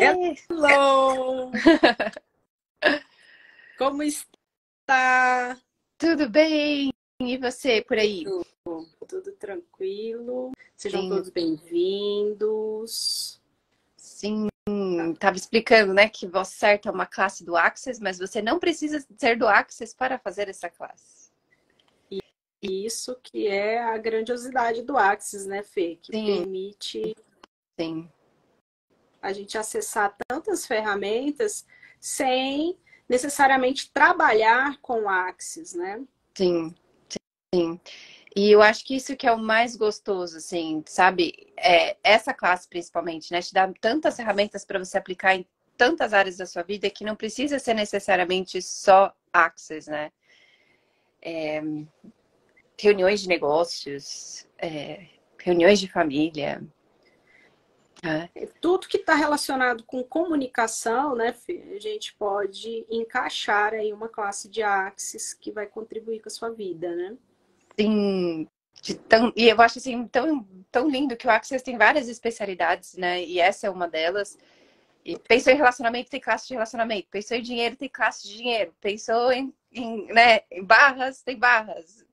Hello! Como está? Tudo bem? E você por aí? Tudo tranquilo. Sejam Sim, todos bem-vindos. sim. Tava explicando, né, que Voz Certa é uma classe do Access, mas você não precisa ser do Access para fazer essa classe. Isso que é a grandiosidade do Axis, né, Fê? Que Sim, permite sim, a gente acessar tantas ferramentas sem necessariamente trabalhar com o Axis, né? sim, sim. E eu acho que isso que é o mais gostoso, assim, sabe? Essa classe, principalmente, né? Te dá tantas ferramentas para você aplicar em tantas áreas da sua vida que não precisa ser necessariamente só Access, né? Reuniões de negócios, reuniões de família. Né? Tudo que está relacionado com comunicação, né, Fê, a gente pode encaixar aí uma classe de Axis que vai contribuir com a sua vida, né? Sim, e eu acho assim tão lindo que o Access tem várias especialidades, né? E essa é uma delas. E pensou em relacionamento, tem classe de relacionamento. Pensou em dinheiro, tem classe de dinheiro. Pensou né, em barras, tem barras.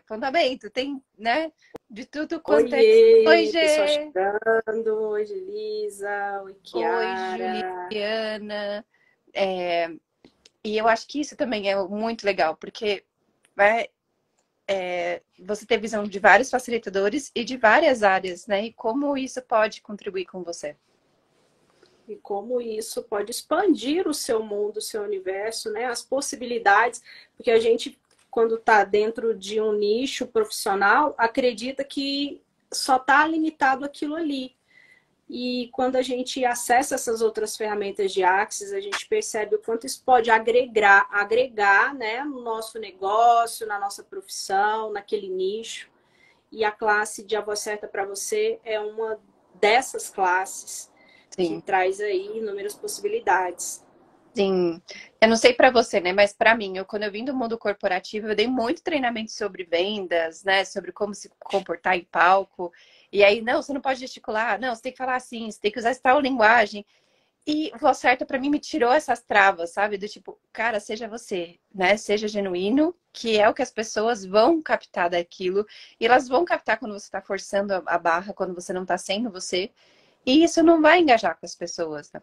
Fundamento, tem, né? De tudo quanto é. Oi, Oiê, pessoal Gê. chegando. Oi, Elisa. Oi, Oi, Kiara. Juliana. É, e eu acho que isso também é muito legal, porque vai, você ter visão de vários facilitadores e de várias áreas, né? E como isso pode contribuir com você. E como isso pode expandir o seu mundo, o seu universo, né? As possibilidades, porque a gente, quando está dentro de um nicho profissional, acredita que só está limitado aquilo ali. E quando a gente acessa essas outras ferramentas de Axis, a gente percebe o quanto isso pode agregar, né, no nosso negócio, na nossa profissão, naquele nicho. E a classe de A Voz Certa para Você é uma dessas classes que Sim. traz aí inúmeras possibilidades. Sim, eu não sei para você, né? Mas para mim, quando eu vim do mundo corporativo, eu dei muito treinamento sobre vendas, né? Sobre como se comportar em palco. E aí, não, você não pode gesticular, não, você tem que falar assim, você tem que usar essa tal linguagem. E o Voz Certa para mim me tirou essas travas, sabe? Do tipo, cara, seja você, né? Seja genuíno, que é o que as pessoas vão captar daquilo. E elas vão captar quando você está forçando a barra, quando você não está sendo você. E isso não vai engajar com as pessoas, né?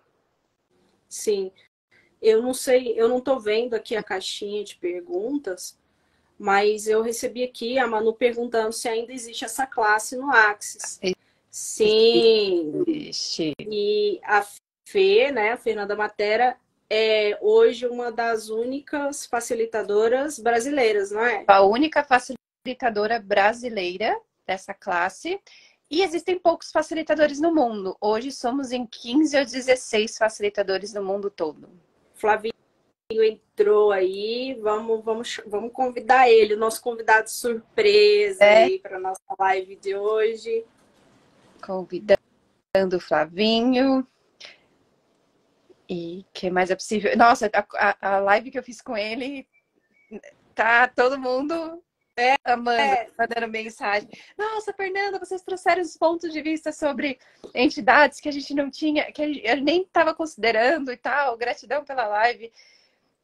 Sim, eu não sei, eu não estou vendo aqui a caixinha de perguntas, mas eu recebi aqui a Manu perguntando se ainda existe essa classe no Axis. Sim, Existe. e a Fê, né, a Fernanda Matera, é hoje uma das únicas facilitadoras brasileiras, não é? A única facilitadora brasileira dessa classe. E existem poucos facilitadores no mundo. Hoje somos em 15 ou 16 facilitadores no mundo todo. Flavinho entrou aí, vamos convidar ele, o nosso convidado surpresa É, aí para nossa live de hoje. convidando o Flavinho. E o que mais é possível? Nossa, a live que eu fiz com ele, tá todo mundo amando, mandando mensagem. Nossa, Fernanda, vocês trouxeram os pontos de vista sobre entidades que a gente não tinha, que eu nem estava considerando e tal. Gratidão pela live.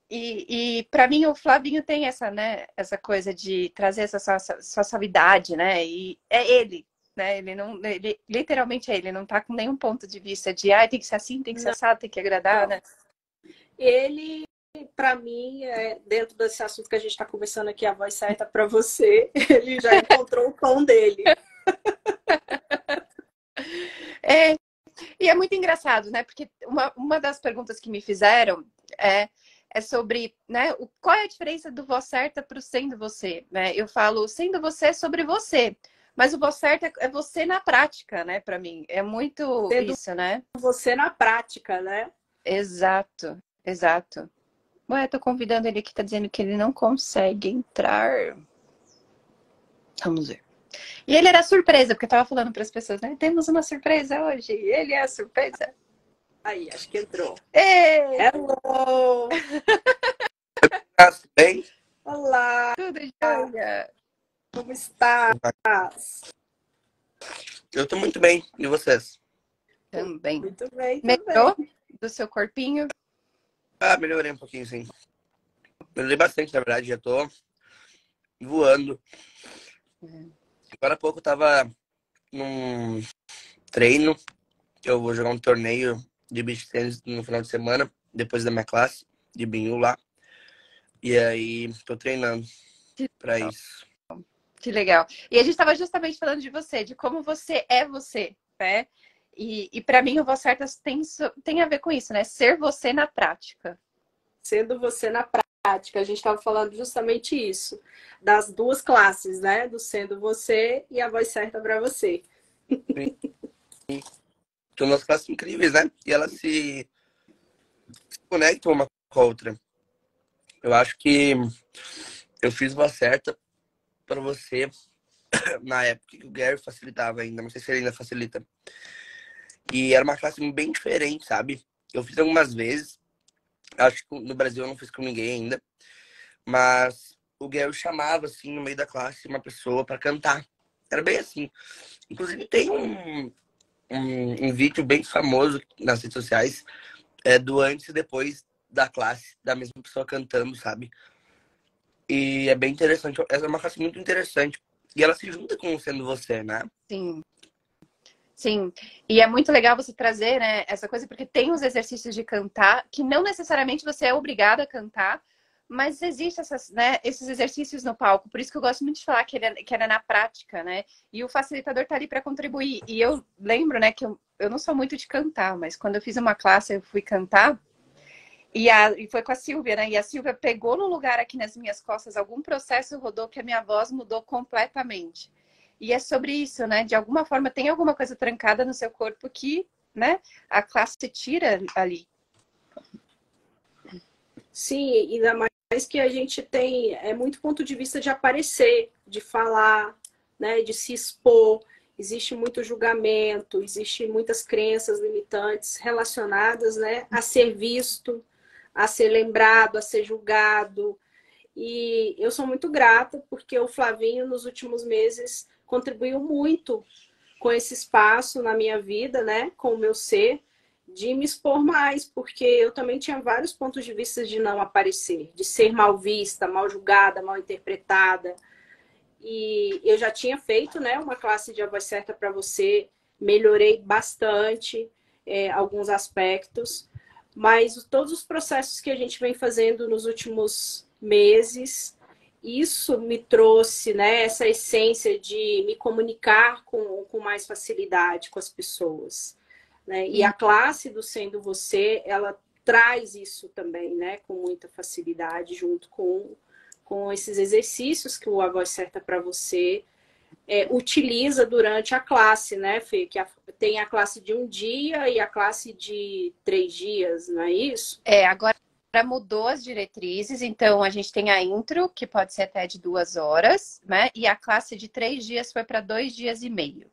E para mim o Flavinho tem essa, né, essa coisa de trazer essa sua suavidade, né? E é ele, né? Ele não, ele literalmente é ele, não tá com nenhum ponto de vista de, tem que ser assim, tem que ser Não, assado, tem que agradar, né? ele, para mim, dentro desse assunto que a gente está conversando aqui, a voz certa para você, ele já encontrou o tom dele. É, e é muito engraçado, né? Porque uma das perguntas que me fizeram é sobre, né, qual é a diferença do voz certa para o sendo você, né? Eu falo, sendo você é sobre você, mas o voz certa é você na prática, né? Para mim, é muito Sendo isso, né? você na prática, né? Exato, exato. Ué, tô convidando ele aqui, tá dizendo que ele não consegue entrar. Vamos ver. E ele era surpresa, porque eu tava falando para as pessoas, né? Temos uma surpresa hoje. Ele é a surpresa. Aí, acho que entrou. Ei! Hello! Tudo bem? Olá, Tudo jóia? como estás? Eu tô muito bem. E vocês? Também. Muito bem, Melhorou também. do seu corpinho? Ah, melhorei um pouquinho, sim. Melhorei bastante, na verdade. Já tô voando. Agora há pouco eu tava num treino. Eu vou jogar um torneio de beach tennis no final de semana, depois da minha classe de binho lá. E aí, tô treinando pra isso. Que legal. E a gente estava justamente falando de você, de como você é você, né? E para mim, o Voz Certa tem a ver com isso, né? Ser você na prática. Sendo você na prática, a gente estava falando justamente isso, das duas classes, né? Do sendo você e a voz certa para você. São duas classes incríveis, né? E elas se conectam uma com a outra. Eu acho que eu fiz uma certa pra você na época que o Gary facilitava ainda. Não sei se ele ainda facilita. E era uma classe bem diferente, sabe? Eu fiz algumas vezes. Acho que no Brasil eu não fiz com ninguém ainda. Mas o Gary chamava, assim, no meio da classe, uma pessoa pra cantar. Era bem assim. Inclusive tem um vídeo bem famoso nas redes sociais, do antes e depois da classe, da mesma pessoa cantando, sabe? E é bem interessante. Essa é uma classe muito interessante. E ela se junta com o Sendo Você, né? Sim. Sim, e é muito legal você trazer, né, essa coisa, porque tem os exercícios de cantar, que não necessariamente você é obrigado a cantar, mas existe essas, né, esses exercícios no palco. Por isso que eu gosto muito de falar que era na prática, né? E o facilitador tá ali para contribuir. E eu lembro, né, que eu não sou muito de cantar, mas quando eu fiz uma classe, eu fui cantar, e foi com a Silvia, né? E a Silvia pegou no lugar aqui nas minhas costas, algum processo rodou que a minha voz mudou completamente. E é sobre isso, né? De alguma forma tem alguma coisa trancada no seu corpo que, né, a classe tira ali. Sim, ainda mais que a gente tem muito ponto de vista de aparecer, de falar, né, de se expor. Existe muito julgamento, existe muitas crenças limitantes relacionadas, né, a ser visto, a ser lembrado, a ser julgado. E eu sou muito grata porque o Flavinho, nos últimos meses, contribuiu muito com esse espaço na minha vida, né, com o meu ser, de me expor mais, porque eu também tinha vários pontos de vista de não aparecer, de ser mal vista, mal julgada, mal interpretada. E eu já tinha feito, né, uma classe de A Voz Certa para você, melhorei bastante alguns aspectos, mas todos os processos que a gente vem fazendo nos últimos meses, isso me trouxe, né, essa essência de me comunicar com mais facilidade com as pessoas, né? E a classe do Sendo Você, ela traz isso também, né, com muita facilidade, junto com esses exercícios que o A Voz Certa para você utiliza durante a classe, né, Fê? Que tem a classe de um dia e a classe de 3 dias, não é isso? Agora mudou as diretrizes, então a gente tem a intro, que pode ser até de 2 horas, né? E a classe de 3 dias foi para 2 dias e meio.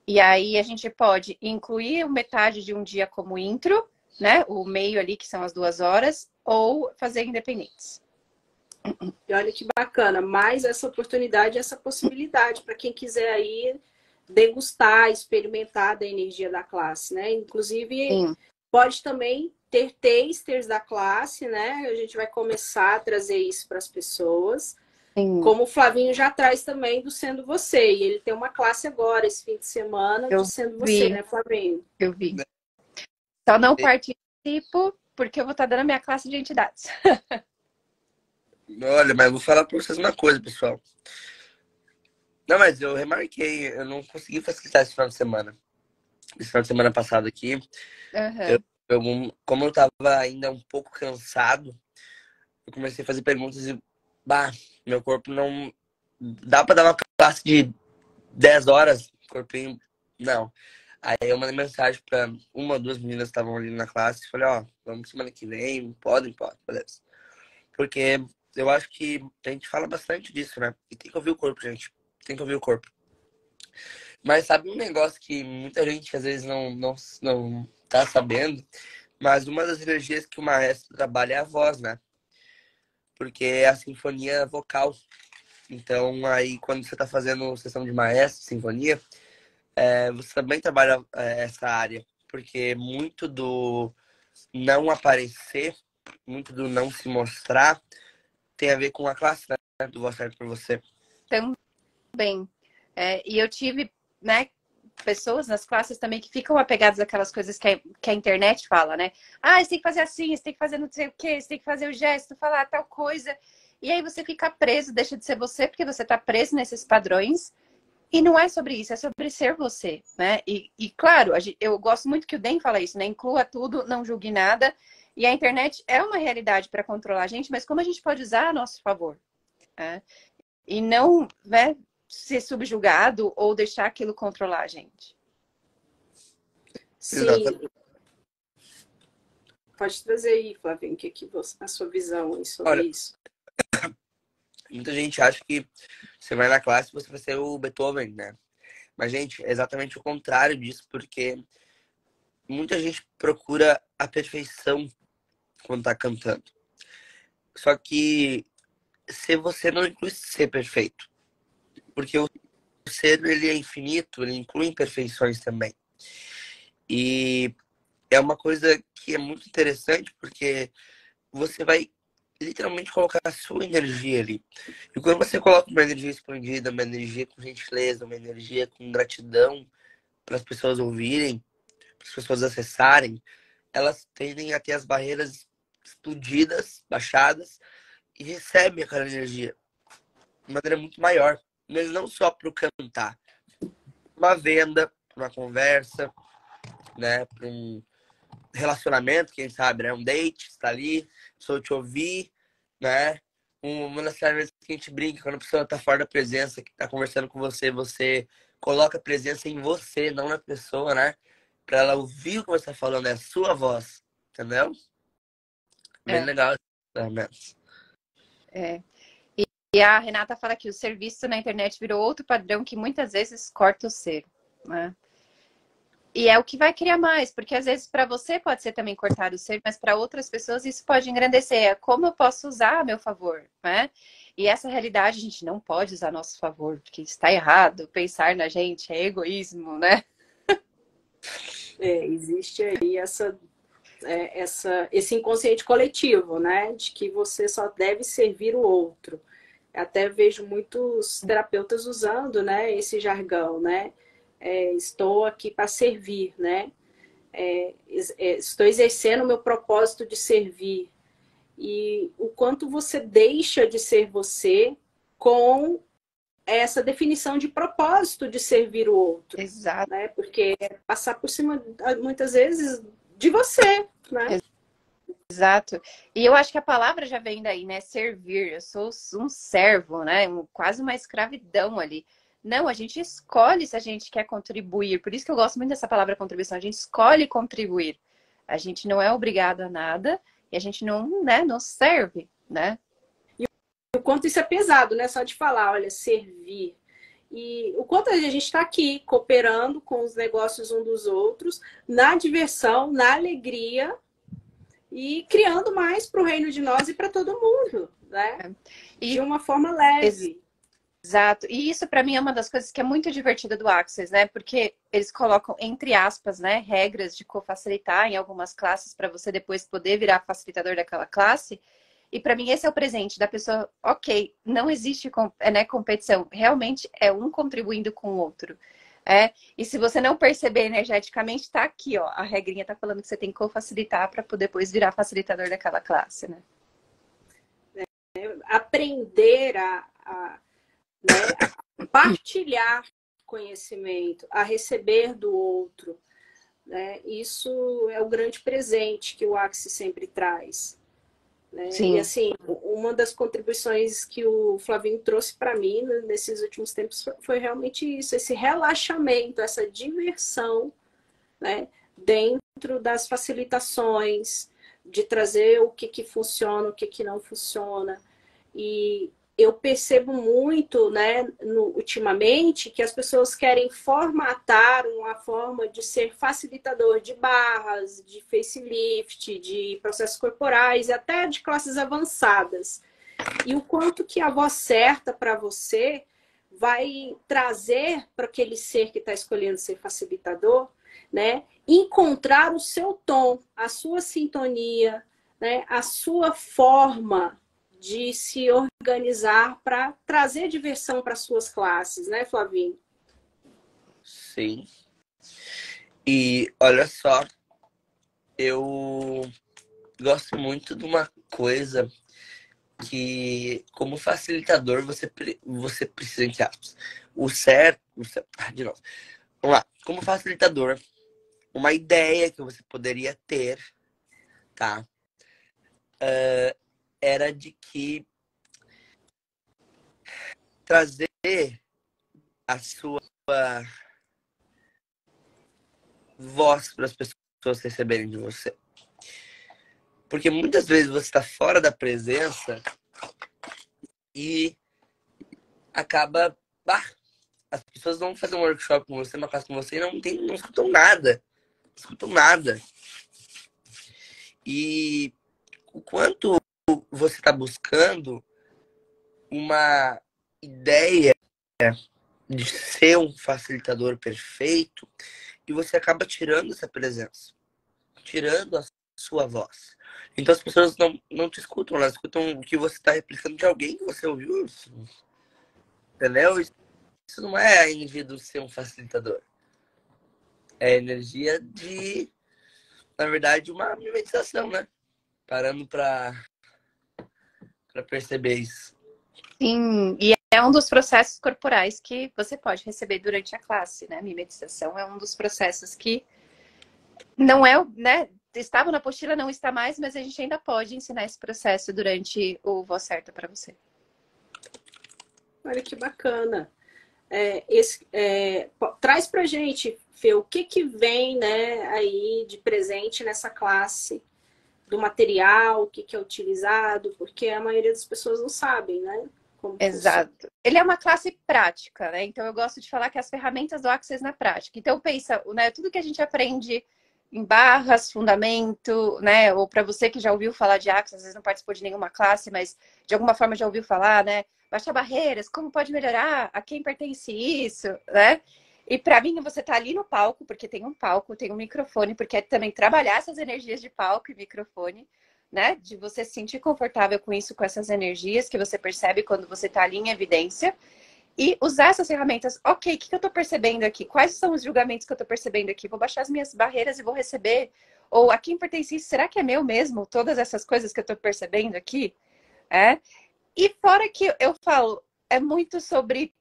E aí a gente pode incluir metade de um dia como intro, né? O meio ali, que são as 2 horas, ou fazer independentes. E olha que bacana, mais essa oportunidade, essa possibilidade para quem quiser aí degustar, experimentar da energia da classe, né? Inclusive, Sim. pode também ter tasters da classe, né? A gente vai começar a trazer isso para as pessoas. Sim. Como o Flavinho já traz também do Sendo Você. E ele tem uma classe agora, esse fim de semana, de Sendo Você, né, Flavinho? Eu vi. Só não participo porque eu vou estar dando a minha classe de entidades. Olha, mas eu vou falar pra vocês uma coisa, pessoal. Não, mas eu remarquei, eu não consegui facilitar esse final de semana. Esse final de semana passado aqui, como eu tava ainda um pouco cansado, eu comecei a fazer perguntas e, meu corpo não... Dá pra dar uma classe de 10 horas, corpinho, não. Aí eu mandei mensagem pra uma ou duas meninas que estavam ali na classe, falei, vamos semana que vem, pode, beleza. Porque eu acho que a gente fala bastante disso, né? E tem que ouvir o corpo, gente. Tem que ouvir o corpo. Mas sabe um negócio que muita gente às vezes não tá sabendo? Mas uma das energias que o maestro trabalha é a voz, né? Porque é a sinfonia vocal. Então, aí, quando você tá fazendo sessão de maestro, sinfonia, você também trabalha essa área. porque muito do não aparecer, muito do não se mostrar, tem a ver com a classe, né? Do Voz Certa por Você. Também. E eu tive, né, pessoas nas classes também que ficam apegadas àquelas coisas que a internet fala, né? Ah, você tem que fazer assim, você tem que fazer não sei o quê, você tem que fazer o gesto, falar tal coisa. E aí você fica preso, deixa de ser você, porque você tá preso nesses padrões. E não é sobre isso, é sobre ser você, né? E claro, eu gosto muito que o Den fala isso, né? Inclua tudo, não julgue nada. E a internet é uma realidade para controlar a gente, mas como a gente pode usar a nosso favor, né? E não, né, ser subjugado ou deixar aquilo controlar a gente. Sim. Pode trazer aí, Flavinho, a sua visão aí sobre isso. Muita gente acha que você vai na classe e você vai ser o Beethoven, né? Mas, gente, é exatamente o contrário disso, porque muita gente procura a perfeição quando tá cantando. Só que se você não inclui ser perfeito, porque o ser, ele é infinito, ele inclui imperfeições também. E é uma coisa que é muito interessante, porque você vai literalmente colocar a sua energia ali. E quando você coloca uma energia expandida, uma energia com gentileza, uma energia com gratidão para as pessoas ouvirem, para as pessoas acessarem, elas tendem a ter as barreiras explodidas, baixadas, e recebem aquela energia de maneira muito maior. Mas não só para o cantar. Uma venda, uma conversa, né? Para um relacionamento, quem sabe, né? Um date, está ali, só te ouvir, né? Uma das vezes que a gente brinca, quando a pessoa tá fora da presença, que tá conversando com você, você coloca a presença em você, não na pessoa, né? Pra ela ouvir o que você tá falando, é a sua voz, entendeu? Bem legal esses ferramentas. E a Renata fala que o serviço na internet virou outro padrão que muitas vezes corta o ser, né? E é o que vai criar mais, porque às vezes para você pode ser também cortar o ser, mas para outras pessoas isso pode engrandecer. É como eu posso usar a meu favor, né? E essa realidade a gente não pode usar a nosso favor, porque está errado. Pensar na gente é egoísmo, né? Existe aí esse inconsciente coletivo, né? De que você só deve servir o outro. Até vejo muitos terapeutas usando, né, esse jargão, né? Estou aqui para servir, né? Estou exercendo o meu propósito de servir. E o quanto você deixa de ser você com essa definição de propósito de servir o outro. Exato. Né? Porque é passar por cima, muitas vezes, de você, né? Exato. E eu acho que a palavra já vem daí, né? Servir. Eu sou um servo, né? Quase uma escravidão ali. Não, a gente escolhe se a gente quer contribuir. Por isso que eu gosto muito dessa palavra contribuição. A gente escolhe contribuir. A gente não é obrigado a nada e a gente não, né, não serve, né? E o quanto isso é pesado, né? Só de falar, olha, servir. E o quanto a gente está aqui cooperando com os negócios um dos outros, na diversão, na alegria e criando mais para o reino de nós e para todo mundo, né? De uma forma leve. Exato. E isso para mim é uma das coisas que é muito divertida do Access, né? Porque eles colocam entre aspas, né, regras de co-facilitar em algumas classes para você depois poder virar facilitador daquela classe. E para mim esse é o presente da pessoa, ok, não existe né, competição, realmente é um contribuindo com o outro. E se você não perceber energeticamente, tá aqui, ó, a regrinha tá falando que você tem que co-facilitar para poder depois virar facilitador daquela classe, né? Aprender né, a partilhar conhecimento, a receber do outro, né? Isso é o grande presente que o Axis sempre traz. Né? Sim. E assim, uma das contribuições que o Flavinho trouxe para mim nesses últimos tempos foi realmente isso, esse relaxamento, essa diversão, né? Dentro das facilitações, de trazer o que funciona, o que não funciona. E eu percebo muito, né, ultimamente, que as pessoas querem formatar uma forma de ser facilitador de barras, de facelift, de processos corporais, até de classes avançadas. E o quanto que a voz certa para você vai trazer para aquele ser que está escolhendo ser facilitador né? Encontrar o seu tom, a sua sintonia, né? A sua forma de se organizar para trazer diversão para suas classes, né, Flavinho? Sim. E olha só, eu gosto muito de uma coisa que, como facilitador, você precisa, entre aspas, de novo. Vamos lá. Como facilitador, uma ideia que você poderia ter, tá? Era de que trazer a sua voz para as pessoas receberem de você. Porque muitas vezes você está fora da presença e acaba. As pessoas vão fazer um workshop com você, uma classe com você e não escutam nada. Não escutam nada. E o quanto você está buscando uma ideia de ser um facilitador perfeito e você acaba tirando essa presença, tirando a sua voz. Então as pessoas não te escutam, elas escutam o que você está replicando de alguém que você ouviu. Entendeu? Isso não é a energia do ser um facilitador. É a energia de, na verdade, uma meditação, né? Parando para perceber isso. Sim, e é um dos processos corporais que você pode receber durante a classe, né? Mimetização é um dos processos que não é, né? Estava na apostila, não está mais, mas a gente ainda pode ensinar esse processo durante o Voz Certa para você. Olha que bacana. Traz pra gente, Fê, o que vem, né, aí de presente nessa classe do material, o que é utilizado, porque a maioria das pessoas não sabem, né? Como Exato. funciona. Ele é uma classe prática, né? Então eu gosto de falar que as ferramentas do Access na prática. Então pensa, né, tudo que a gente aprende em barras, fundamento, né? Ou para você que já ouviu falar de Access, às vezes não participou de nenhuma classe, mas de alguma forma já ouviu falar, né? Baixar barreiras, como pode melhorar, a quem pertence isso, né? E para mim você tá ali no palco, porque tem um palco, tem um microfone, porque é também trabalhar essas energias de palco e microfone, né? De você se sentir confortável com isso, com essas energias que você percebe quando você está ali em evidência. E usar essas ferramentas. Ok, o que eu estou percebendo aqui? Quais são os julgamentos que eu estou percebendo aqui? Vou baixar as minhas barreiras e vou receber. Ou a quem pertence isso? Será que é meu mesmo? Todas essas coisas que eu estou percebendo aqui? É? E fora que eu falo, é muito sobre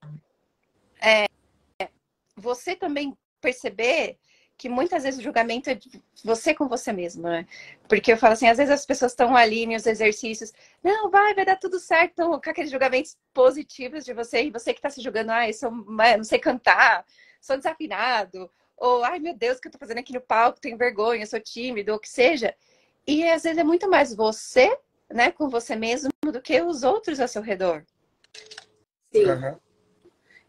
você também perceber que muitas vezes o julgamento é de você com você mesmo, né? Porque eu falo assim, às vezes as pessoas estão ali nos exercícios, não, vai dar tudo certo, com aqueles julgamentos positivos de você, e você que está se julgando, eu sou, não sei cantar, sou desafinado, ou, ai meu Deus, o que eu tô fazendo aqui no palco, tenho vergonha, sou tímido, ou o que seja. E às vezes é muito mais você, né, com você mesmo, do que os outros ao seu redor. Sim. Uhum.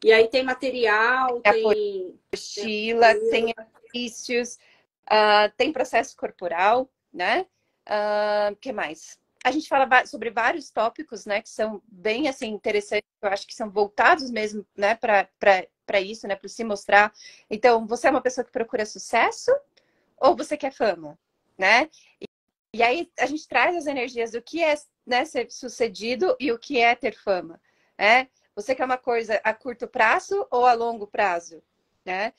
E aí tem material, tem Apostila, tem exercícios, tem processo corporal, né? Que mais? A gente fala sobre vários tópicos, né, que são bem assim interessantes, eu acho que são voltados mesmo, né, para isso, né, para se mostrar. Então, você é uma pessoa que procura sucesso ou você quer fama, né? E aí a gente traz as energias do que é, né, ser sucedido e o que é ter fama, né? Você quer uma coisa a curto prazo ou a longo prazo, né?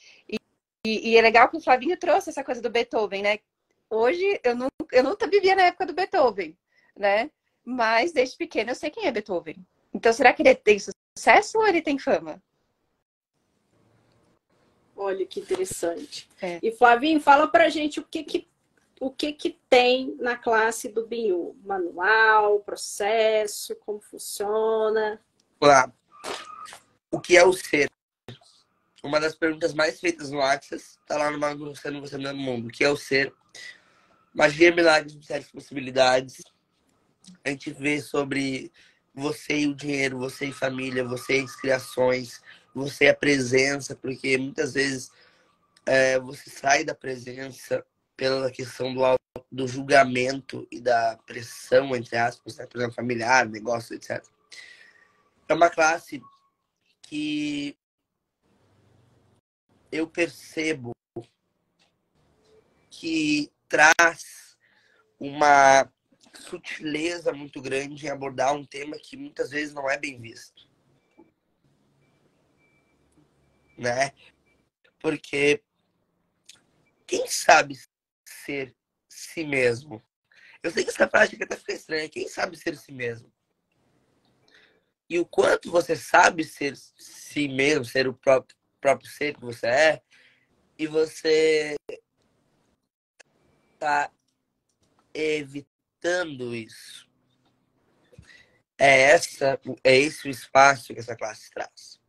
E é legal que o Flavinho trouxe essa coisa do Beethoven, né? Hoje eu nunca vivia na época do Beethoven, né? Mas desde pequeno eu sei quem é Beethoven. Então será que ele tem sucesso ou ele tem fama? Olha que interessante. É. E Flavinho, fala pra gente o que tem na classe do Binho? Manual, processo, como funciona? Lá. O que é o ser? Uma das perguntas mais feitas no Access tá lá no Mago Sendo Você no Mundo. O que é o ser? Magia, milagres, mistérios, possibilidades. A gente vê sobre você e o dinheiro, você e família, você e as criações, você e a presença, porque muitas vezes você sai da presença pela questão do julgamento e da pressão, entre aspas, né? Por exemplo, familiar, negócio, etc. É uma classe que eu percebo que traz uma sutileza muito grande em abordar um tema que muitas vezes não é bem visto, né? Porque quem sabe ser si mesmo? Eu sei que essa frase até fica estranha. Quem sabe ser si mesmo? E o quanto você sabe ser si mesmo, ser o próprio ser que você é, e você tá evitando isso. É esse o espaço que essa classe traz.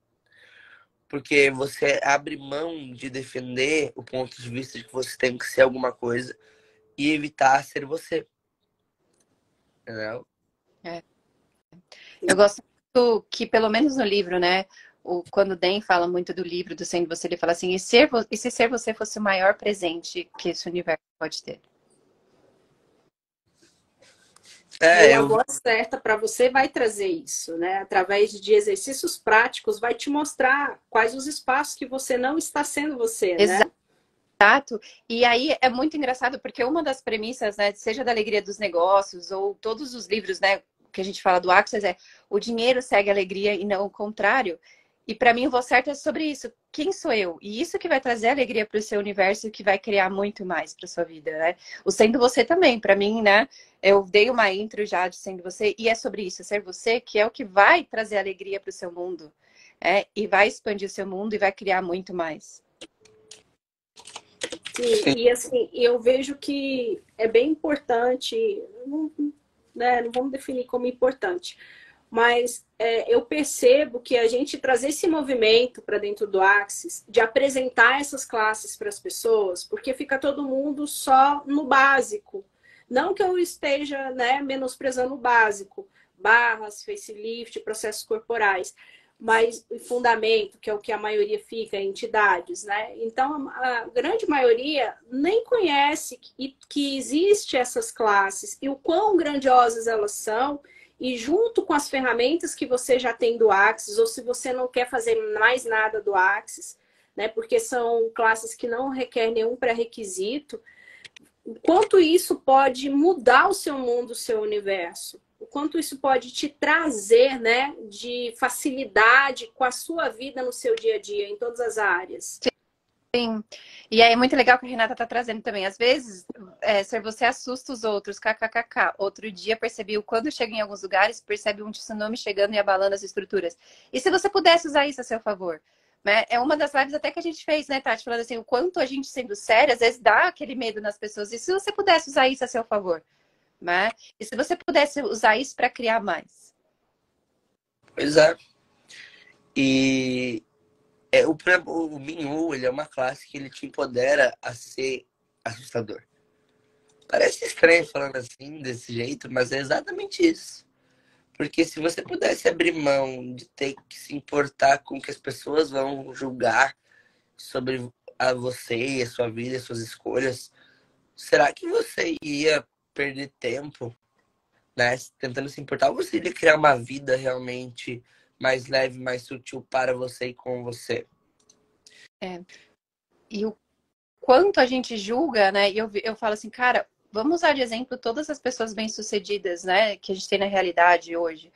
Porque você abre mão de defender o ponto de vista de que você tem que ser alguma coisa e evitar ser você. Entendeu? Eu gosto muito que, pelo menos no livro, né? Quando o Dan fala muito do livro, do Sendo Você, ele fala assim, e se ser você fosse o maior presente que esse universo pode ter? E a voz certa para você vai trazer isso, né? Através de exercícios práticos, vai te mostrar quais os espaços que você não está sendo você, né? Exato. E aí é muito engraçado, porque uma das premissas, né, seja da alegria dos negócios ou todos os livros, né, que a gente fala do Access, é o dinheiro segue a alegria e não o contrário. E para mim o voz certa é sobre isso. Quem sou eu? E isso que vai trazer alegria para o seu universo e que vai criar muito mais para sua vida, né? O Sendo Você também, para mim, né? Eu dei uma intro já de Sendo Você e é sobre isso, ser você, que é o que vai trazer alegria para o seu mundo, e vai expandir o seu mundo e vai criar muito mais. Sim, e assim, eu vejo que é bem importante, né, não vamos definir como importante, mas eu percebo que a gente trazer esse movimento para dentro do Axis, de apresentar essas classes para as pessoas, porque fica todo mundo só no básico. Não que eu esteja, né, menosprezando o básico, barras, facelift, processos corporais, mas o fundamento, que é o que a maioria fica, entidades, né? Então, a grande maioria nem conhece que existe essas classes e o quão grandiosas elas são, e junto com as ferramentas que você já tem do Axis, ou se você não quer fazer mais nada do Axis, né? Porque são classes que não requerem nenhum pré-requisito, o quanto isso pode mudar o seu mundo, o seu universo. O quanto isso pode te trazer, né, de facilidade com a sua vida no seu dia a dia, em todas as áreas. Sim. E aí é muito legal que a Renata tá trazendo também. Às vezes, ser você assusta os outros, kkkk. Outro dia percebi quando chega em alguns lugares, percebe um tsunami chegando e abalando as estruturas. E se você pudesse usar isso a seu favor? Né? É uma das lives até que a gente fez, né, Tati? Falando assim, o quanto a gente sendo séria, às vezes dá aquele medo nas pessoas. E se você pudesse usar isso a seu favor? Né? E se você pudesse usar isso para criar mais? Pois é. E o Minhu, ele é uma classe que ele te empodera a ser assustador. Parece estranho falando assim, desse jeito, mas é exatamente isso. Porque se você pudesse abrir mão de ter que se importar com o que as pessoas vão julgar sobre você e a sua vida, as suas escolhas, será que você ia perder tempo, né, tentando se importar? Ou você iria criar uma vida realmente mais leve, mais sutil para você e com você? E o quanto a gente julga, né? E eu falo assim, cara, vamos usar de exemplo todas as pessoas bem-sucedidas, né? Que a gente tem na realidade hoje.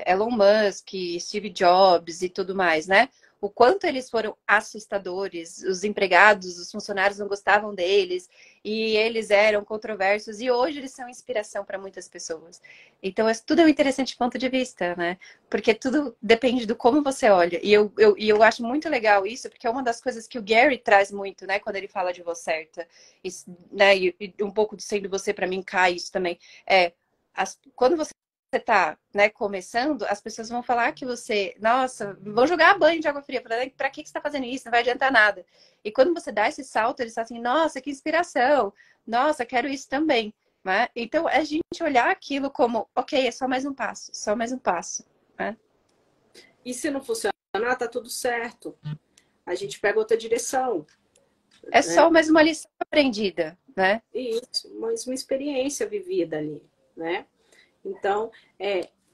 Elon Musk, Steve Jobs e tudo mais, né? O quanto eles foram assustadores, os empregados, os funcionários não gostavam deles e eles eram controversos e hoje eles são inspiração para muitas pessoas. Então, tudo é um interessante ponto de vista, né? Porque tudo depende do como você olha. E eu acho muito legal isso, porque é uma das coisas que o Gary traz muito, né? Quando ele fala de voz certa. Isso, né? E um pouco de sendo você, para mim, cai isso também. Quando você está, né, começando, as pessoas vão falar que você, nossa, vão jogar banho de água fria, para que você está fazendo isso? Não vai adiantar nada. E quando você dá esse salto, eles falam assim, nossa, que inspiração, nossa, quero isso também. Né? Então, a gente olhar aquilo como, ok, é só mais um passo, só mais um passo. Né? E se não funcionar, tá tudo certo. A gente pega outra direção. É só mais uma lição aprendida, né? Isso, mais uma experiência vivida ali, né? Então,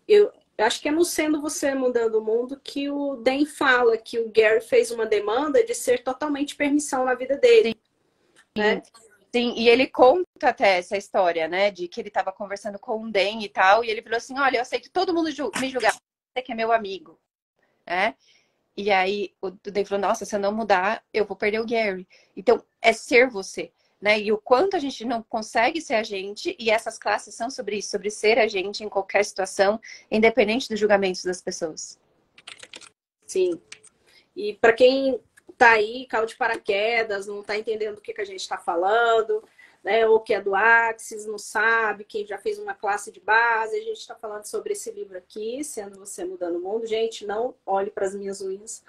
eu acho que é no Sendo Você Mudando o Mundo que o Dan fala que o Gary fez uma demanda de ser totalmente permissão na vida dele. Sim. Né? Sim, e ele conta até essa história, né? De que ele estava conversando com um DEM e tal, e ele falou assim, olha, eu sei que todo mundo me julgar, você que é meu amigo, né? E aí o DEM falou, nossa, se eu não mudar, eu vou perder o Gary. Então, é ser você, né? E o quanto a gente não consegue ser a gente, e essas classes são sobre isso, sobre ser a gente em qualquer situação, independente dos julgamentos das pessoas. Sim. E para quem tá aí, caiu de paraquedas, não tá entendendo o que a gente está falando, né? Ou que é do Axis, não sabe, quem já fez uma classe de base, a gente está falando sobre esse livro aqui, Sendo Você Mudando o Mundo. Gente, não olhe para as minhas unhas.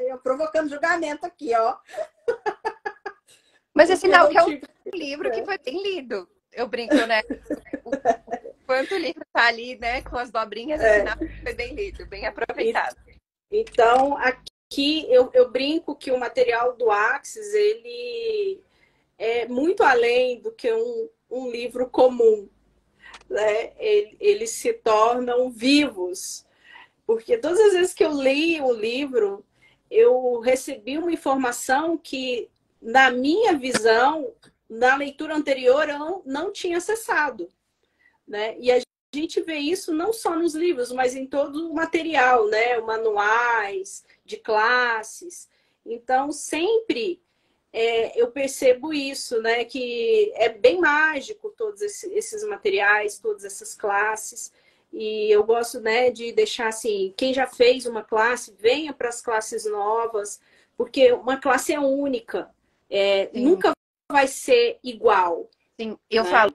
Eu provocando julgamento aqui, ó. Mas é sinal que é um livro que foi bem lido. Eu brinco, né? Quanto o livro tá ali, né, com as dobrinhas, é sinal que foi bem lido, bem aproveitado. Então, aqui eu brinco que o material do Axis, ele é muito além do que um livro comum, né? Eles se tornam vivos, porque todas as vezes que eu li o livro, eu recebi uma informação que, na minha visão, na leitura anterior, eu não tinha acessado, né? E a gente vê isso não só nos livros, mas em todo o material, né? Manuais de classes. Então, sempre eu percebo isso, né? Que é bem mágico todos esses materiais, todas essas classes. E eu gosto, né, de deixar assim, quem já fez uma classe, venha para as classes novas, porque uma classe é única, nunca vai ser igual. Sim, eu falo,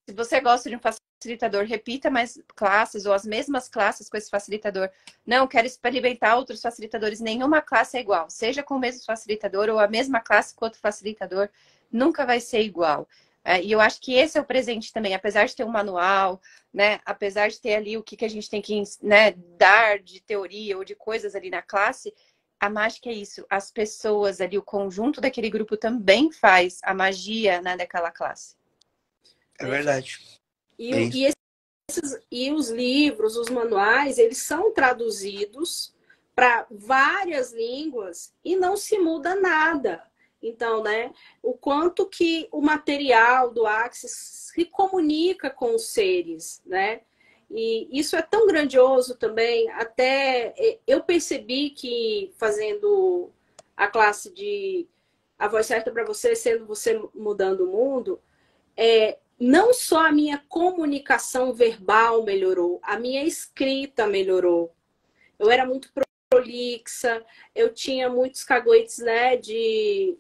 se você gosta de um facilitador, repita mais classes ou as mesmas classes com esse facilitador. Não, quero experimentar outros facilitadores. Nenhuma classe é igual. Seja com o mesmo facilitador ou a mesma classe com outro facilitador, nunca vai ser igual. E eu acho que esse é o presente também. Apesar de ter um manual, né? Apesar de ter ali o que a gente tem que, né, dar de teoria ou de coisas ali na classe, a mágica é isso. As pessoas ali, o conjunto daquele grupo também faz a magia, né, daquela classe. É verdade. E os livros, os manuais, eles são traduzidos para várias línguas e não se muda nada. Então, né, o quanto que o material do Axis se comunica com os seres, né? E isso é tão grandioso também, até eu percebi que fazendo a classe de A Voz Certa para Você, Sendo Você Mudando o Mundo, não só a minha comunicação verbal melhorou, a minha escrita melhorou. Eu era muito prolixa, eu tinha muitos caguetes, né, de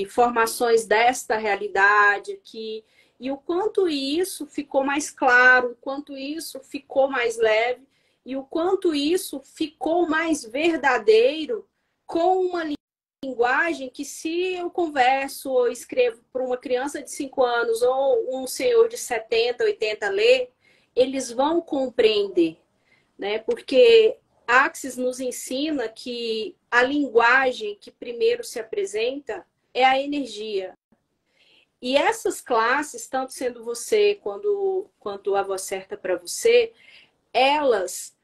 formações desta realidade aqui. E o quanto isso ficou mais claro, o quanto isso ficou mais leve, e o quanto isso ficou mais verdadeiro com uma linguagem que, se eu converso ou escrevo para uma criança de 5 anos ou um senhor de 70, 80 ler, eles vão compreender, né? Porque Axis nos ensina que a linguagem que primeiro se apresenta é a energia. E essas classes, tanto Sendo Você quanto A Voz Certa para Você, elas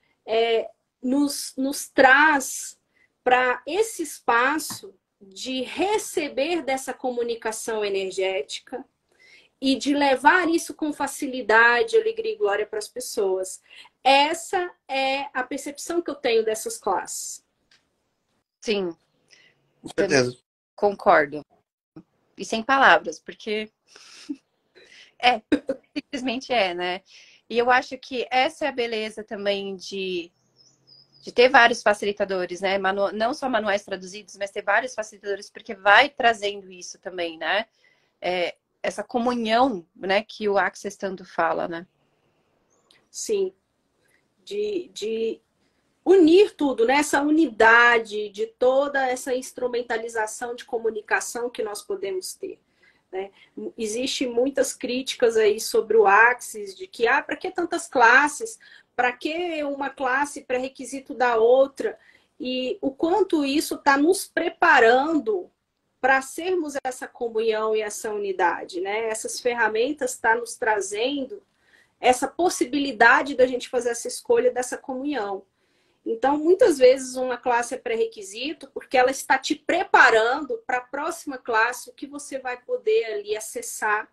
nos traz para esse espaço de receber dessa comunicação energética e de levar isso com facilidade, alegria e glória para as pessoas. Essa é a percepção que eu tenho dessas classes. Sim. Com certeza. Concordo. E sem palavras, porque simplesmente né? E eu acho que essa é a beleza também de ter vários facilitadores, né? Não só manuais traduzidos, mas ter vários facilitadores, porque vai trazendo isso também, né? Essa comunhão, né, que o Access tanto fala, né? Sim. De unir tudo, né? Essa unidade de toda essa instrumentalização de comunicação que nós podemos ter, né? Existem muitas críticas aí sobre o Axis, de que, para que tantas classes? Para que uma classe pré-requisito da outra? E o quanto isso está nos preparando para sermos essa comunhão e essa unidade, né? Essas ferramentas estão nos trazendo essa possibilidade da gente fazer essa escolha dessa comunhão. Então, muitas vezes uma classe é pré-requisito porque ela está te preparando para a próxima classe, o que você vai poder ali acessar,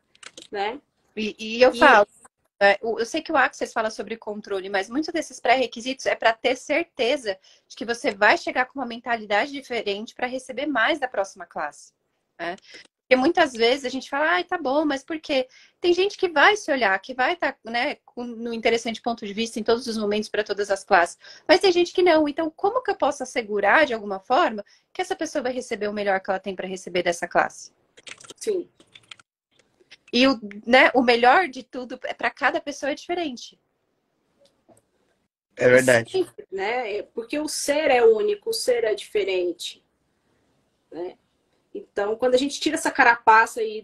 né? E eu falo, eu sei que o Access fala sobre controle, mas muitos desses pré-requisitos é para ter certeza de que você vai chegar com uma mentalidade diferente para receber mais da próxima classe, né? Porque muitas vezes a gente fala, ai, tá bom, mas por quê? Tem gente que vai se olhar, que vai estar, né, no interessante ponto de vista em todos os momentos para todas as classes. Mas tem gente que não. Então, como que eu posso assegurar, de alguma forma, que essa pessoa vai receber o melhor que ela tem para receber dessa classe? Sim. E o melhor de tudo é para cada pessoa é diferente. É verdade. Sempre, né? Porque o ser é único, o ser é diferente, né? Então, quando a gente tira essa carapaça aí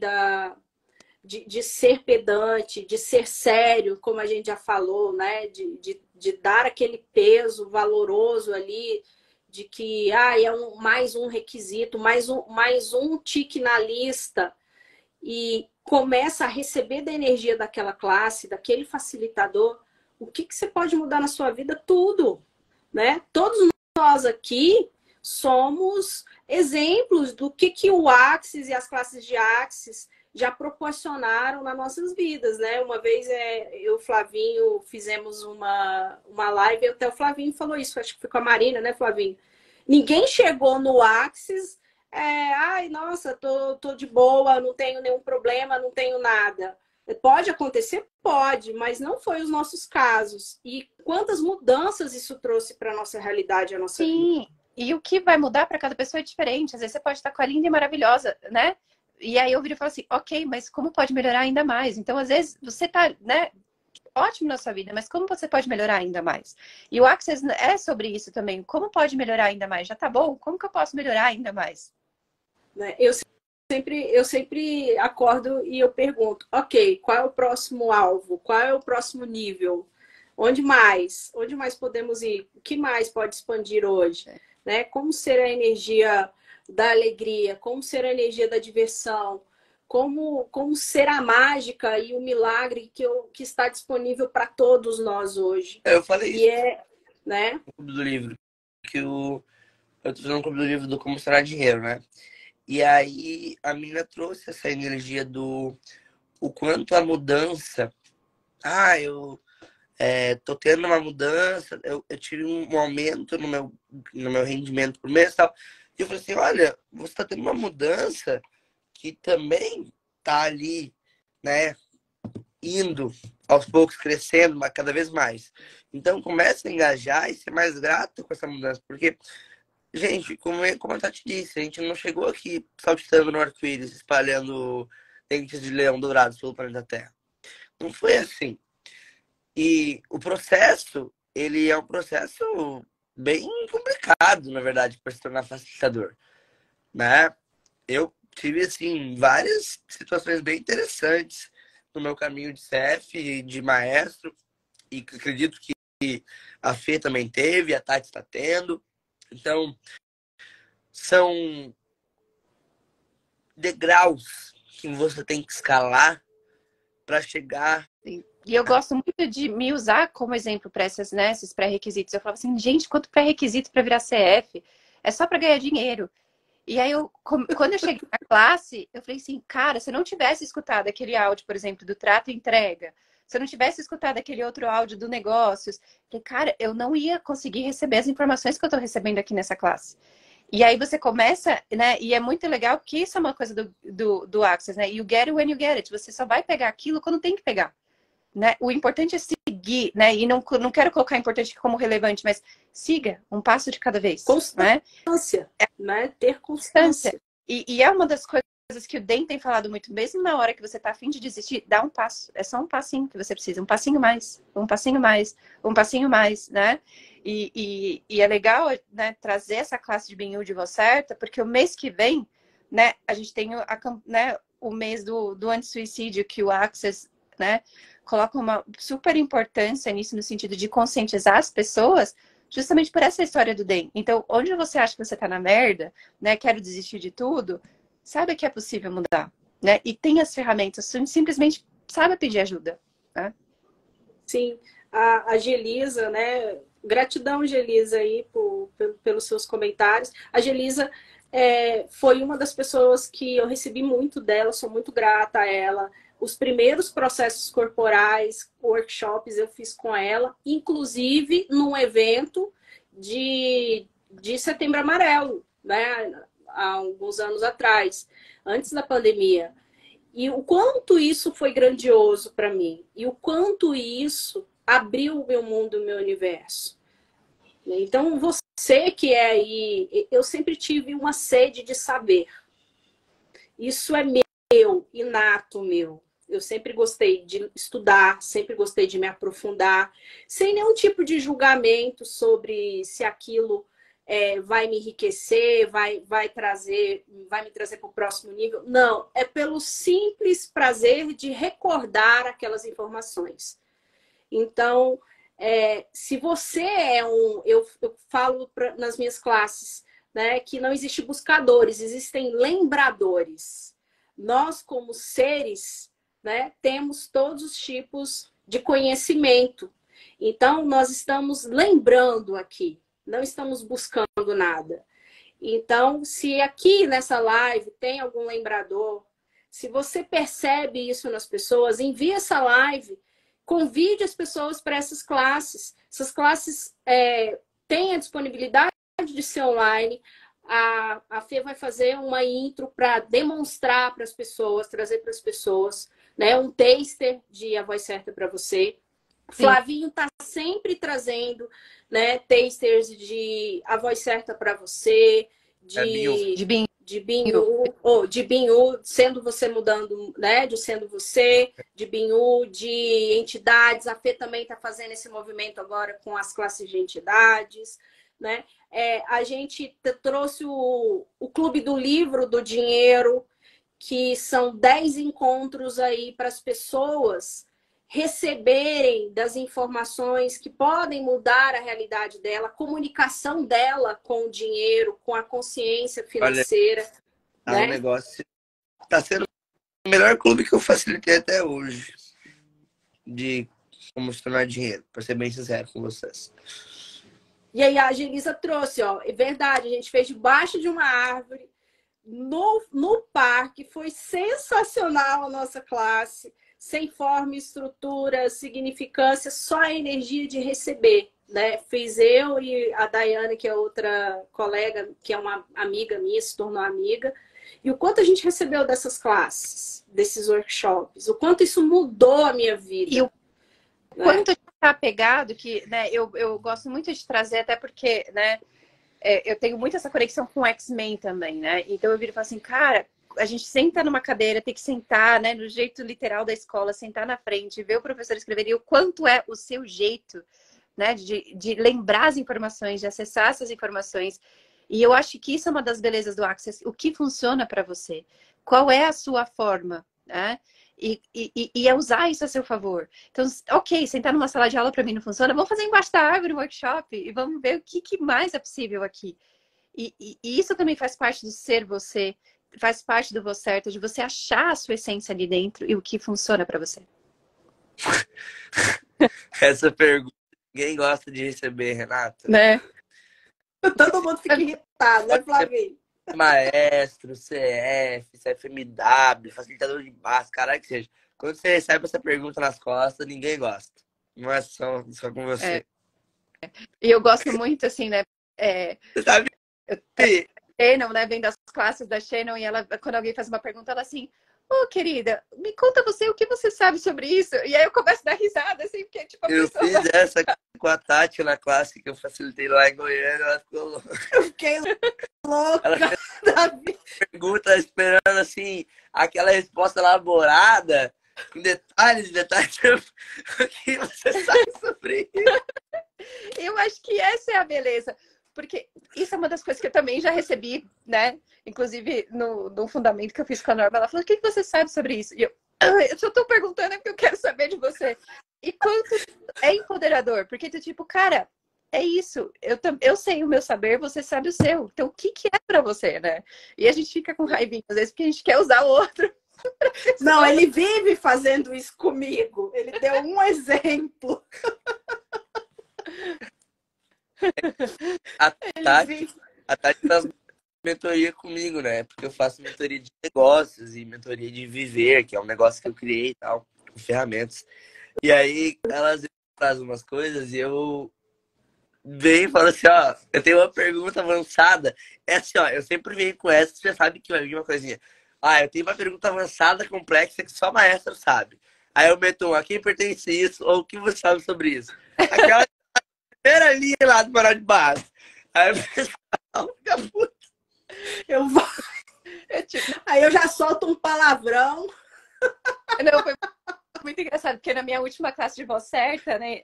de ser pedante, de ser sério, como a gente já falou, né? De dar aquele peso valoroso ali, de que é mais um requisito, mais um tique na lista, e começa a receber da energia daquela classe, daquele facilitador, o que você pode mudar na sua vida? Tudo, né? Todos nós aqui somos exemplos do que o Axis e as classes de Axis já proporcionaram nas nossas vidas, né? Uma vez eu e o Flavinho fizemos uma live, até o Flavinho falou isso, acho que foi com a Marina, né, Flavinho? Ninguém chegou no Axis, ai, nossa, tô de boa, não tenho nenhum problema, não tenho nada. Pode acontecer? Pode, mas não foi os nossos casos. E quantas mudanças isso trouxe para a nossa realidade, a nossa vida. Sim, e o que vai mudar para cada pessoa é diferente. Às vezes você pode estar com a linda e maravilhosa, né? E aí eu viro e falo assim, ok, mas como pode melhorar ainda mais? Então, às vezes, você tá, né, ótimo na sua vida, mas como você pode melhorar ainda mais? E o Access é sobre isso também. Como pode melhorar ainda mais? Já tá bom? Como que eu posso melhorar ainda mais? Eu sempre acordo e eu pergunto, ok, qual é o próximo alvo? Qual é o próximo nível? Onde mais? Onde mais podemos ir? O que mais pode expandir hoje? Né? Como ser a energia da alegria? Como ser a energia da diversão? Como ser a mágica e o milagre que está disponível para todos nós hoje? Eu falei isso né? no Clube do Livro, que eu tô fazendo um Clube do Livro do Como Será Dinheiro, né? E aí a menina trouxe essa energia do o quanto a mudança. Eu tô tendo uma mudança, eu tive um aumento no meu rendimento por mês e tal. E eu falei assim, olha, você tá tendo uma mudança que também tá ali, né, indo aos poucos, crescendo, mas cada vez mais. Então comece a engajar e ser mais grato com essa mudança, porque, gente, como a Tati disse, a gente não chegou aqui saltitando no arco-íris, espalhando dentes de leão dourados pelo planeta Terra. Não foi assim. E o processo, ele é um processo bem complicado, na verdade, para se tornar facilitador, né? Eu tive, assim, várias situações bem interessantes no meu caminho de CF, de maestro, e acredito que a Fê também teve, a Tati está tendo. Então, são degraus que você tem que escalar para chegar. E eu gosto muito de me usar como exemplo para esses pré-requisitos. Eu falava assim, gente, quanto pré-requisito para virar CF? É só para ganhar dinheiro. E aí, quando eu cheguei na classe, eu falei assim, cara, se eu não tivesse escutado aquele áudio, por exemplo, do trato e entrega, se eu não tivesse escutado aquele outro áudio do negócios, falei, cara, eu não ia conseguir receber as informações que eu estou recebendo aqui nessa classe. E aí você começa, né? E é muito legal que isso é uma coisa do Access, né? You get it when you get it. Você só vai pegar aquilo quando tem que pegar. Né? O importante é seguir, né? E não quero colocar importante como relevante, mas siga um passo de cada vez. Constância, né? Ter constância. E é uma das coisas que o Dan tem falado muito, mesmo na hora que você tá a fim de desistir, dá um passo. É só um passinho que você precisa, um passinho mais, um passinho mais, um passinho mais, né? E é legal, né, trazer essa classe de Being de Voz Certa, porque o mês que vem, né, a gente tem o mês do anti-suicídio, que o Access, né, coloca uma super importância nisso, no sentido de conscientizar as pessoas, justamente por essa história do DEM. Então, onde você acha que você tá na merda, né, quero desistir de tudo, saiba que é possível mudar, né? E tem as ferramentas, simplesmente saiba pedir ajuda, né? Sim, a Gelisa, né, Gratidão, Gelisa, aí, pelos seus comentários. A Gelisa foi uma das pessoas que eu recebi muito dela, sou muito grata a ela. Os primeiros processos corporais, workshops, eu fiz com ela, inclusive num evento de Setembro Amarelo, né? Há alguns anos atrás, antes da pandemia. E o quanto isso foi grandioso para mim. E o quanto isso abriu o meu mundo, o meu universo. Então, você que é aí... Eu sempre tive uma sede de saber. Isso é meu, inato meu. Eu sempre gostei de estudar, sempre gostei de me aprofundar, sem nenhum tipo de julgamento sobre se aquilo vai me enriquecer, vai me trazer para o próximo nível. Não, é pelo simples prazer de recordar aquelas informações. Então, se você eu falo nas minhas classes, né, que não existe buscadores, existem lembradores. Nós, como seres, né, temos todos os tipos de conhecimento. Então, nós estamos lembrando aqui, não estamos buscando nada. Então, se aqui nessa live tem algum lembrador, se você percebe isso nas pessoas, envie essa live, convide as pessoas para essas classes. Essas classes têm a disponibilidade de ser online. A Fê vai fazer uma intro para demonstrar para as pessoas, trazer para as pessoas, né, um taster de A Voz Certa para você. Sim. Flavinho está sempre trazendo, né, tasters de A Voz Certa para você, de Binhu, sendo você mudando, né, de sendo você, de Binhu, de entidades. A Fê também está fazendo esse movimento agora com as classes de entidades, né? A gente trouxe o Clube do Livro do Dinheiro, que são 10 encontros aí para as pessoas receberem das informações que podem mudar a realidade dela, a comunicação dela com o dinheiro, com a consciência financeira. Olha, né? Um negócio está sendo o melhor clube que eu facilitei até hoje de como se tornar dinheiro, para ser bem sincero com vocês. E aí a Gelisa trouxe, ó, é verdade, a gente fez debaixo de uma árvore, no parque, foi sensacional a nossa classe, sem forma, estrutura, significância, só a energia de receber, né? Fiz eu e a Daiane, que é outra colega, que é uma amiga minha, se tornou amiga, e o quanto a gente recebeu dessas classes, desses workshops, o quanto isso mudou a minha vida. E o quanto a gente está apegado, que, né, eu gosto muito de trazer, até porque, né, eu tenho muito essa conexão com o X-Men também, né? Então eu viro e falo assim, cara, a gente senta numa cadeira, tem que sentar, né, no jeito literal da escola, sentar na frente, ver o professor escrever, e o quanto é o seu jeito, né, de lembrar as informações, de acessar essas informações. E eu acho que isso é uma das belezas do Access, o que funciona para você, qual é a sua forma, né? E é usar isso a seu favor. Então, ok, sentar numa sala de aula para mim não funciona, vamos fazer embaixo da árvore um workshop e vamos ver o que mais é possível aqui. E isso também faz parte do ser você, faz parte do Voz Certa, de você achar a sua essência ali dentro e o que funciona para você. Essa pergunta ninguém gosta de receber, Renata. Né? Todo mundo fica irritado, né, Flavinho? Maestro, CF, CFMW, facilitador de base, caralho que seja. Quando você recebe essa pergunta nas costas, ninguém gosta. Não é só com você. E eu gosto muito, assim, né? Você sabe? Shannon, né? Vem das classes da Shannon e ela, quando alguém faz uma pergunta, ela assim, querida, me conta você o que você sabe sobre isso. E aí eu começo a dar risada, assim, porque tipo... Eu fiz essa com a Tati na classe que eu facilitei lá em Goiânia, ela ficou louca. Eu fiquei louca. Ela pergunta esperando, assim, aquela resposta elaborada, com detalhes, o que você sabe sobre isso? Eu acho que essa é a beleza. Porque isso é uma das coisas que eu também já recebi, né? Inclusive, no fundamento que eu fiz com a Norma, ela falou, o que você sabe sobre isso? E eu só tô perguntando porque eu quero saber de você. E quanto é empoderador? Porque tu tipo, cara, é isso. Eu sei o meu saber, você sabe o seu. Então, o que é pra você, né? E a gente fica com raivinha, às vezes, porque a gente quer usar o outro. Não, ele vive fazendo isso comigo. Ele deu um exemplo. A Tati, Sim. a Tati faz mentoria comigo, né? Porque eu faço mentoria de negócios e mentoria de viver, que é um negócio que eu criei e tal, com ferramentas. E aí, elas fazem umas coisas e eu venho e falo assim, ó, eu tenho uma pergunta avançada. É assim, ó, eu sempre venho com essa, você já sabe que vai vir uma coisinha. Ah, eu tenho uma pergunta avançada, complexa, que só a maestra sabe. Aí eu meto um, a quem pertence isso? Ou o que você sabe sobre isso? Aquela primeira linha lá do Manual de Barras. Aí o pessoal fica puto. Eu vou... Tipo, Aí eu já solto um palavrão. não, foi muito engraçado, porque na minha última classe de voz certa, né,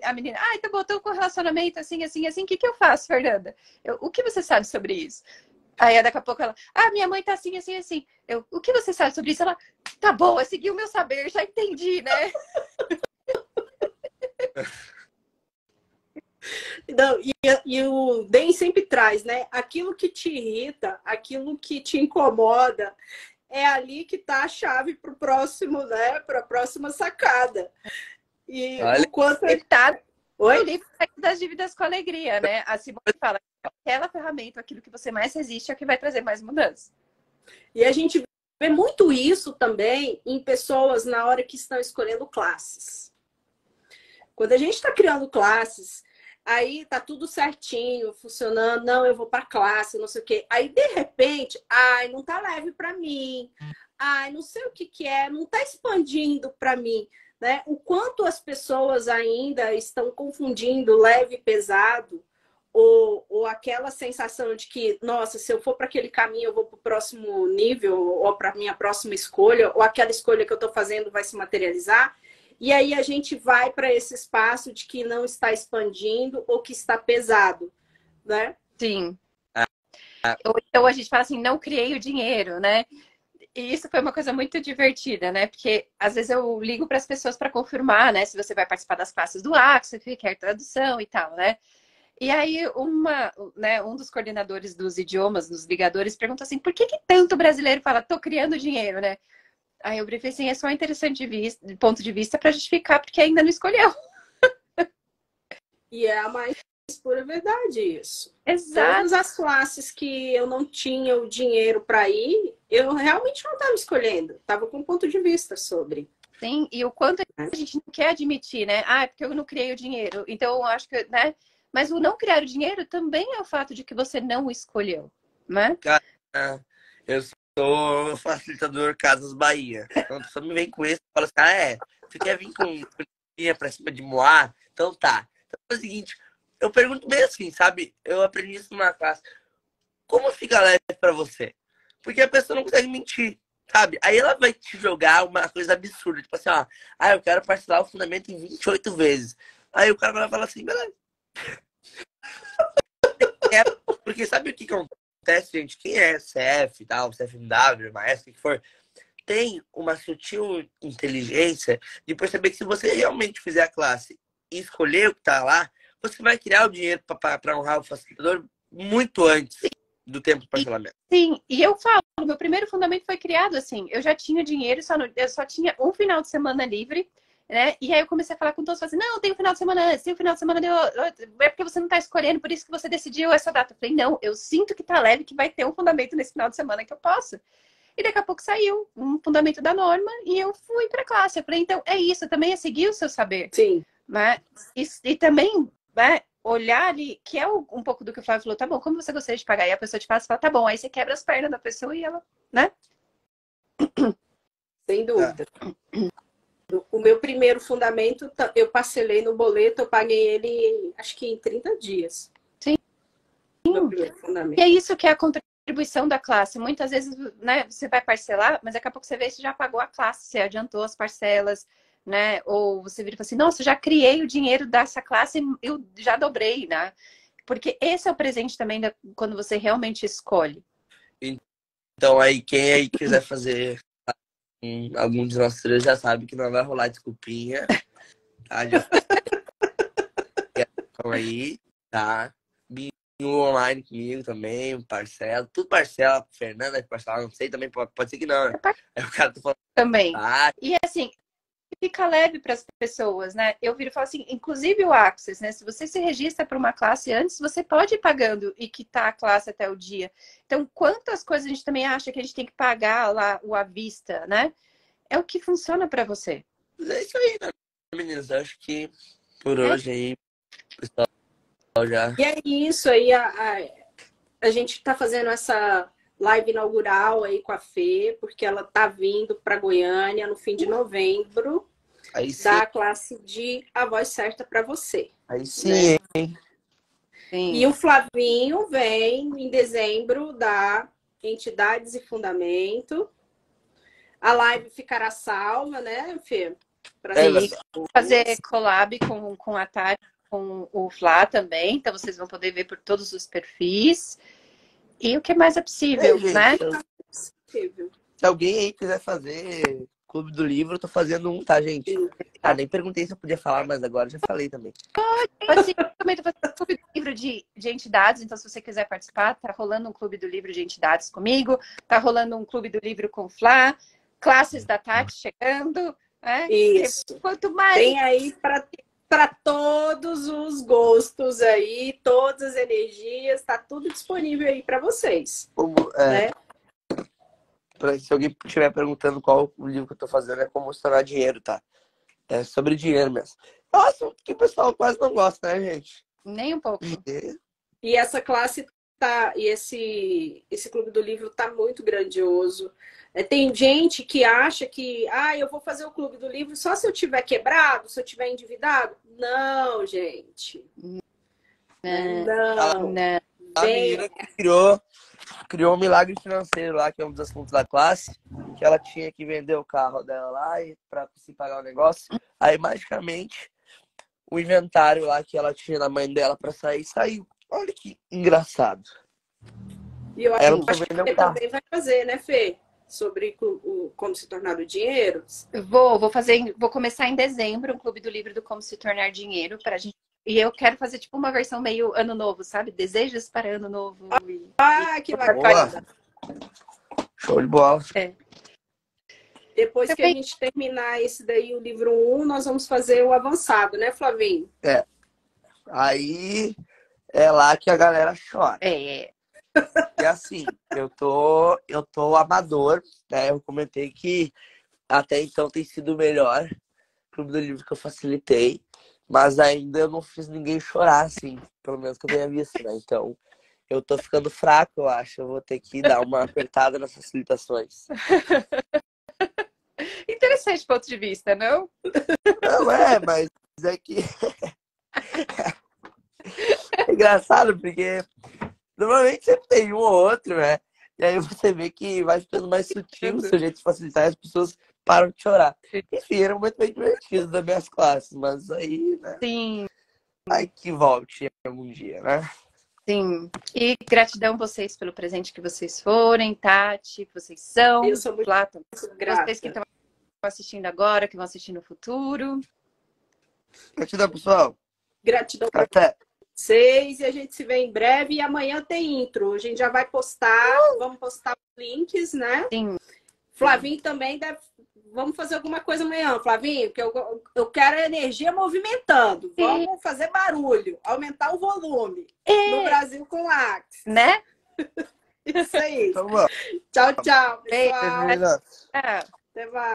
a menina, tá bom, tô com relacionamento assim, assim, assim, o que que eu faço, Fernanda? O que você sabe sobre isso? Aí daqui a pouco ela, minha mãe tá assim, assim, assim. O que você sabe sobre isso? Ela, tá bom, eu segui o meu saber, já entendi, né? Não, e o DEM sempre traz, né? Aquilo que te irrita, aquilo que te incomoda, é ali que tá a chave para o próximo, né? Para a próxima sacada. E Olha, o quanto. Ele tá no Oi? livro das dívidas com alegria, né? A Simone fala, aquela ferramenta, aquilo que você mais resiste é o que vai trazer mais mudança. E a gente vê muito isso também em pessoas na hora que estão escolhendo classes. Quando a gente está criando classes, aí tá tudo certinho, funcionando, não, eu vou para classe, não sei o quê. Aí, de repente, não tá leve para mim. Não sei o que é, não tá expandindo para mim, né? O quanto as pessoas ainda estão confundindo leve e pesado, ou aquela sensação de que, nossa, se eu for para aquele caminho, eu vou para o próximo nível, ou para minha próxima escolha, ou aquela escolha que eu estou fazendo vai se materializar. E aí a gente vai para esse espaço de que não está expandindo ou que está pesado, né? Sim. Então a gente fala assim, não criei o dinheiro, né? E isso foi uma coisa muito divertida, né? Porque às vezes eu ligo para as pessoas para confirmar, né? Se você vai participar das classes do Axel, se quer tradução e tal, né? E aí um dos coordenadores dos idiomas, dos ligadores, pergunta assim, por que tanto brasileiro fala, tô criando dinheiro, né? Aí eu briefei assim, é só interessante de ponto de vista para justificar, porque ainda não escolheu. E é a mais pura verdade isso. Exato. Todas as classes que eu não tinha o dinheiro para ir, eu realmente não estava escolhendo. Estava com ponto de vista sobre. Sim, e o quanto a gente não quer admitir, né? É porque eu não criei o dinheiro. Então, eu acho que, né? Mas o não criar o dinheiro também é o fato de que você não o escolheu, né? cara, eu sou facilitador Casas Bahia. Então, tu só me vem com isso e fala assim, tu quer vir com linha pra cima de Moá? Então tá. Então é o seguinte, eu pergunto bem assim, sabe? Eu aprendi isso numa classe. Como fica leve pra você? Porque a pessoa não consegue mentir, sabe? Aí ela vai te jogar uma coisa absurda, tipo assim, ó, eu quero parcelar o fundamento em 28 vezes. Aí o cara vai falar assim, beleza. Porque sabe o que acontece, gente? Quem é CF e tal, CFMW, maestro, o que for, tem uma sutil inteligência de perceber que se você realmente fizer a classe e escolher o que tá lá, você vai criar o dinheiro para honrar o facilitador muito antes do tempo do parcelamento. Sim, e eu falo, meu primeiro fundamento foi criado assim, eu já tinha dinheiro, eu só tinha um final de semana livre, né? E aí eu comecei a falar com todos, assim, não, tem um final de semana antes, tem um final de semana, é porque você não tá escolhendo, por isso que você decidiu essa data. Eu falei, não, eu sinto que tá leve, que vai ter um fundamento nesse final de semana que eu posso. E daqui a pouco saiu um fundamento da norma e eu fui para classe. Eu falei, então é isso, também é seguir o seu saber. Sim. Né? E também, né, olhar ali, que é um pouco do que o Flávio falou, tá bom, como você gostaria de pagar? E a pessoa te fala, tá bom, aí você quebra as pernas da pessoa e ela, né? Sem dúvida. O meu primeiro fundamento, eu parcelei no boleto, eu paguei ele, acho que em 30 dias. Sim. Meu primeiro fundamento. E é isso que é a contribuição da classe. Muitas vezes, né, você vai parcelar, mas daqui a pouco você vê se já pagou a classe, você adiantou as parcelas, né? Ou você vira e fala assim, nossa, já criei o dinheiro dessa classe, eu já dobrei, né? Porque esse é o presente também quando você realmente escolhe. Então aí, quem aí quiser fazer algum dos nossos três já sabe que não vai rolar desculpinha. Tá? Já então aí, tá? Binho online comigo também, parcela. Tudo parcela, Fernanda parcela, não sei também, pode ser que não, né? Aí o cara tá falando. Também. Tá. E assim, fica leve para as pessoas, né? Eu viro e falo assim, inclusive o Access, né? Se você se registra para uma classe antes, você pode ir pagando e quitar a classe até o dia. Então, quantas coisas a gente também acha que a gente tem que pagar lá o à vista, né? É o que funciona para você. Mas é isso aí, né, meninas? Acho que por hoje aí, o pessoal já. E é isso aí, a gente está fazendo essa live inaugural aí com a Fê, porque ela tá vindo para Goiânia no fim de novembro, Aí sim, da classe de A Voz Certa para Você. aí sim, hein? Sim. E o Flavinho vem em dezembro da Entidades e Fundamento. A live ficará salva, né, Fê? Pra fazer collab com a Tati, com o Flá também, então vocês vão poder ver por todos os perfis. E o que mais é possível, gente, né? Se alguém aí quiser fazer Clube do Livro, eu tô fazendo um, tá, gente? Ah, nem perguntei se eu podia falar, mas agora já falei também. Pode sim, eu também tô fazendo um clube do livro de entidades, então se você quiser participar, tá rolando um clube do livro de entidades comigo, tá rolando um clube do livro com o Flá, classes da Tati chegando, né? Isso. Quanto mais... Tem aí para todos os gostos aí, todas as energias, tá tudo disponível aí para vocês. Né? Se alguém estiver perguntando qual o livro que eu tô fazendo, é Como Estourar Dinheiro, tá? É sobre dinheiro mesmo. É um assunto que o pessoal quase não gosta, né, gente? Nem um pouco. E essa classe tá, e esse clube do livro tá muito grandioso. Tem gente que acha que, eu vou fazer o clube do livro só se eu tiver quebrado, se eu tiver endividado. Não, gente. Não. A menina que criou um milagre financeiro lá, que é um dos assuntos da classe, que ela tinha que vender o carro dela lá para conseguir pagar o negócio. Aí, magicamente, o inventário lá que ela tinha na mãe dela para sair, saiu. Olha que engraçado. E eu acho que você também vai fazer, né, Fê? Sobre como se tornar o dinheiro. Vou começar em dezembro um clube do livro do Como Se Tornar Dinheiro pra gente. E eu quero fazer tipo uma versão meio ano novo, sabe? Desejos para ano novo. Que bacana. Show de bola. Depois que a gente terminar esse daí, o livro 1, nós vamos fazer o avançado, né, Flavinho? Aí é lá que a galera chora. E assim, eu tô amador, né? Eu comentei que até então tem sido o melhor clube do livro que eu facilitei, mas ainda eu não fiz ninguém chorar, assim, pelo menos que eu tenha visto, né? Então, eu tô ficando fraco, eu acho. Eu vou ter que dar uma apertada nas facilitações. Interessante ponto de vista, não? Não, mas é que... é engraçado, porque normalmente sempre tem um ou outro, né? E aí você vê que vai ficando mais sutil o seu jeito de facilitar e as pessoas param de chorar. Enfim, era muito bem divertido das minhas classes, mas aí, né? Sim. Aí que volte algum dia, né? Sim. E gratidão vocês pelo presente que vocês forem, Tati, que vocês são. Eu sou muito grata. grata. Vocês que estão assistindo agora, que vão assistir no futuro. Gratidão, pessoal. Gratidão para vocês. E a gente se vê em breve. E amanhã tem intro. A gente já vai postar. Vamos postar os links, né? Sim. Flavinho também deve... Vamos fazer alguma coisa amanhã, Flavinho, porque eu quero energia movimentando. Vamos fazer barulho, aumentar o volume no Brasil com Axe. Né? Isso aí. Então, bom. Tchau, pessoal. Beijo. Até mais.